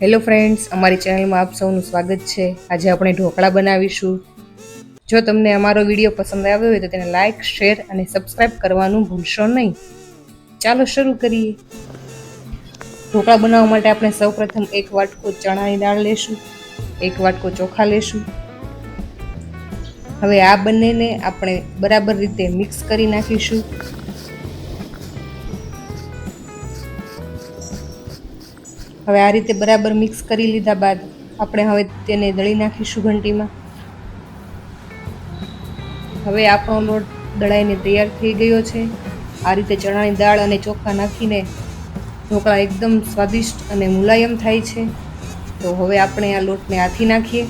Hello friends, અમારી ચેનલમાં આપ સૌનું સ્વાગત છે। આજે આપણે ઢોકળા બનાવીશું। જો તમને અમારો વિડીયો પસંદ આવ્યો હોય તો તેને લાઇક, શેર અને સબસ્ક્રાઇબ કરવાનું ભૂલશો નહીં। ચાલો શરૂ કરીએ। ઢોકળા બનાવવા માટે આપણે સૌપ્રથમ 1 વાટકો ચણાની દાળ લેશું, 1 વાટકો ચોખા લેશું। હવે આ બંનેને આપણે બરાબર રીતે મિક્સ કરી નાખીશું। હવે આ રીતે બરાબર મિક્સ કરી લીધા બાદ આપણે હવે તેને દળી નાખીશું ઘંટીમાં। હવે આપણો લોટ દળાઈને તૈયાર થઈ ગયો છે। આ રીતે ચણાની દાળ અને ચોખા નાખીને ઢોકળા એકદમ સ્વાદિષ્ટ અને મુલાયમ થાય છે। તો હવે આપણે આ લોટને આથી નાખીએ।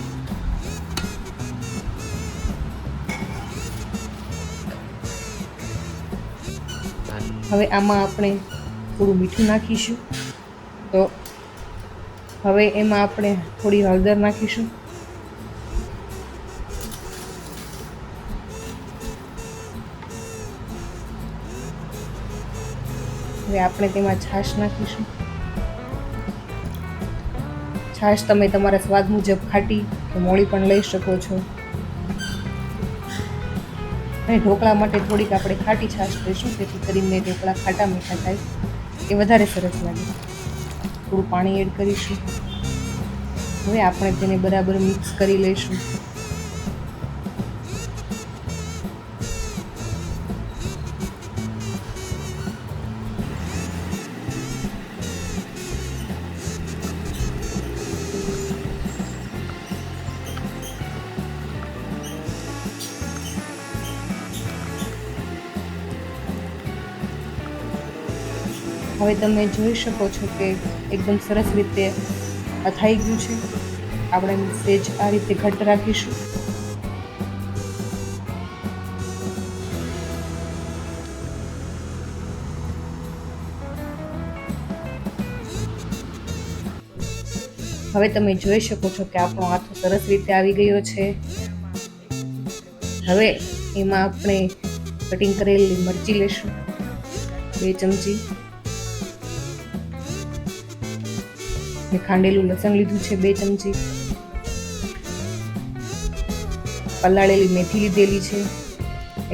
હવે આમાં આપણે થોડું મીઠું નાખીશું। તો હવે એમાં આપણે થોડી હળદર નાખીશું। હવે આપણે તેમાં છાશ નાખીશું। છાશ તમે તમારા સ્વાદ મુજબ ખાટી કે મોળી પણ લઈ શકો છો। અને ઢોકળા માટે થોડીક આપણે ખાટી છાશ લઈશું, જેથી કરીને ઢોકળા ખાટા મીઠા થાય, એ વધારે સરસ લાગે। થોડું પાણી એડ કરીશું। હવે આપણે તેને બરાબર મિક્સ કરી લઈશું। હવે તમે જોઈ શકો છો કે એકદમ સરસ રીતે અથાઈ ગયું છે। આપણે સેજ આ રીતે ઘટ્ટ રાખીશું। હવે તમે જોઈ શકો છો કે આપણો આથો સરસ રીતે આવી ગયો છે। હવે એમાં આપણે કટિંગ કરેલી મરચી લેશું, 2 ચમચી। મેં ખાંડેલું લસણ લીધું છે, 2 ચમચી। પલાળેલી મેથી લીધેલી છે,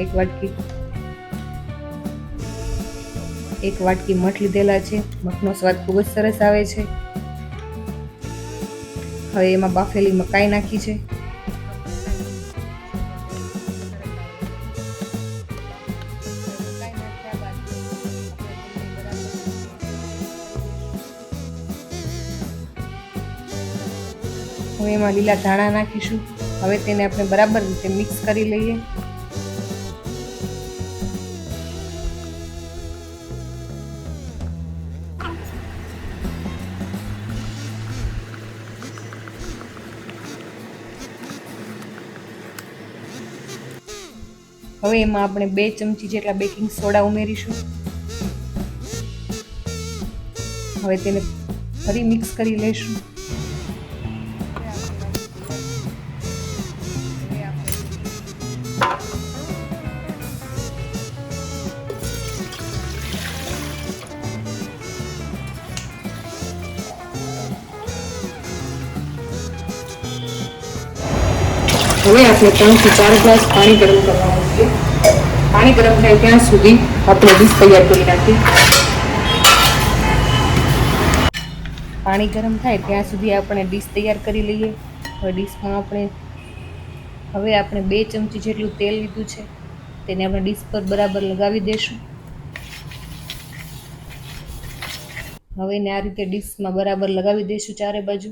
1 વાટકી। 1 વાટકી મઠ લીધેલા છે, મઠનો સ્વાદ ખૂબ જ સરસ આવે છે। હવે એમાં બાફેલી મકાઈ નાખી છે। હવે એમાં લીલા ધાણા નાખીશું। હવે તેને આપણે બરાબર રીતે મિક્સ કરી લઈએ। હવે એમાં આપણે 2 ચમચી જેટલા બેકિંગ સોડા ઉમેરીશું। હવે તેને ફરી મિક્સ કરી લઈશું। હવે આપણે 3 થી 4 ગ્લાસ પાણી ગરમ કરવાનું છે। પાણી ગરમ થાય ત્યાં સુધી આપણે ડીશ તૈયાર કરી નાખીએ। પાણી ગરમ થાય ત્યાં સુધી આપણે ડીશ તૈયાર કરી લઈએ। હવે ડીશમાં આપણે 2 ચમચી જેટલું તેલ લીધું છે, તેને આપણે ડીશ પર બરાબર લગાવી દઈશું। હવે એને આ રીતે ડીશમાં બરાબર લગાવી દઈશું ચારે બાજુ।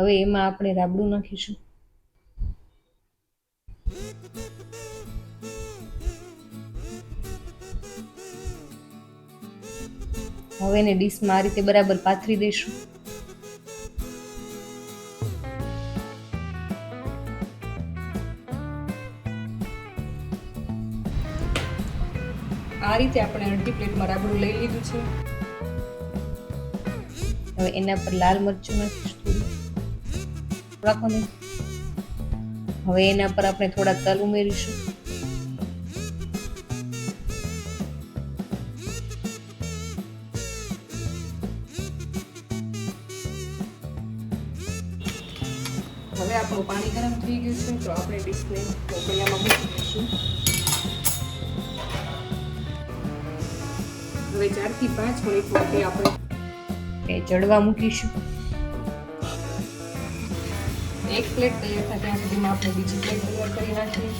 હવે એમાં આપણે રાબડું નાખીશું। હવે એને ડીશમાં આ રીતે બરાબર પાથરી દઈશું। આ રીતે આપણે અડધી પ્લેટમાં રાબડું લઈ લીધું છે। હવે એના પર લાલ મરચું નાખીશું, થોડું રાખો ને। હવે એના પર આપણે થોડા તલ ઉમેરીશું. હવે આપણું પાણી ગરમ થઈ ગયું છે તો આપણે ડીશને ઢોકળિયામાં મૂકી દઈશું. હવે 4 થી 5 મિનિટ માટે આપણે ચડવા મૂકીશું. એક પ્લેટ તૈયાર થાય ત્યાં સુધીમાં આપણે બીજી પ્લેટ તૈયાર કરી નાખીએ.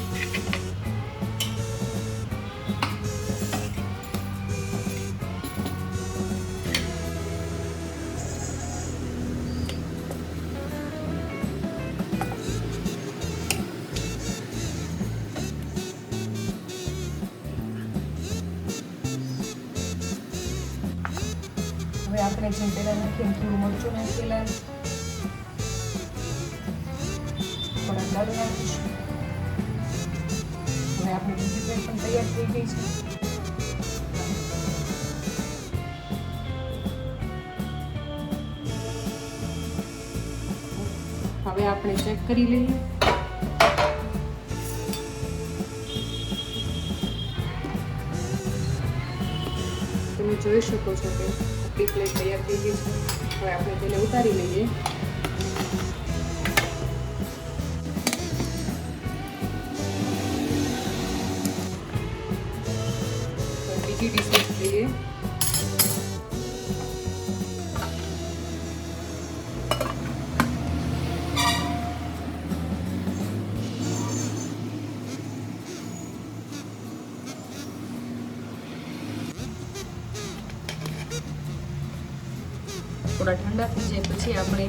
હવે આપણે જેમ પહેલા નાખીએ થોડું મરચું નાખેલા, થોડા તલ નાખીશું. હવે આપણે બીજી પ્લેટ પણ તૈયાર થઈ ગઈ છે. હવે આપણે ચેક કરી લઈએ. તમે જોઈ શકો છો કે આપણી પ્લેટ તૈયાર થઈ ગઈ છે. હવે આપણે તેને ઉતારી લઈએ. બીજી ડીશ લઈએ. થોડા ઠંડા થઈ જાય પછી આપણે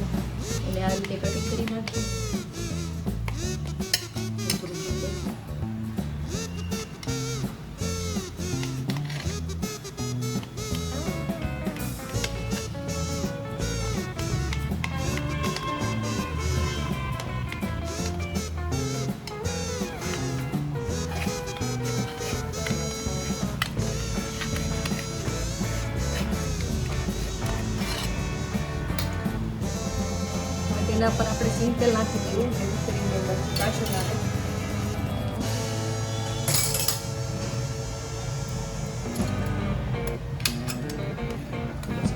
એને આ રીતે કટિંગ કરી નાખીએ. એના પર આપણે સિંગ તેલ નાખી દઈએ જેથી કરીને મરચું કાચું લાગે.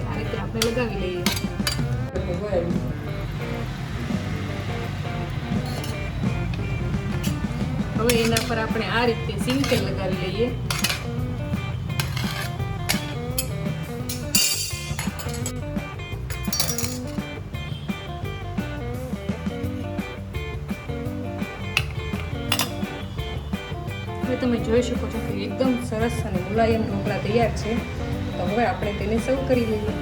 આ રીતે આપણે લગાવી લઈએ. હવે એના પર આપણે આ રીતે સિંગ તેલ લગાવી લઈએ. હવે તમે જોઈ શકો છો કે એકદમ સરસ અને મુલાયમ ઢોકળા તૈયાર છે. તો હવે આપણે તેને સર્વ કરી લઈએ.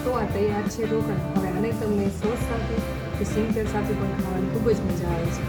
તો આ તૈયાર છે ઢોકળા. હવે આને તમને સોસ સાથે કે સિંગ તેલ સાથે પણ ખાવાની ખૂબ જ મજા આવે છે.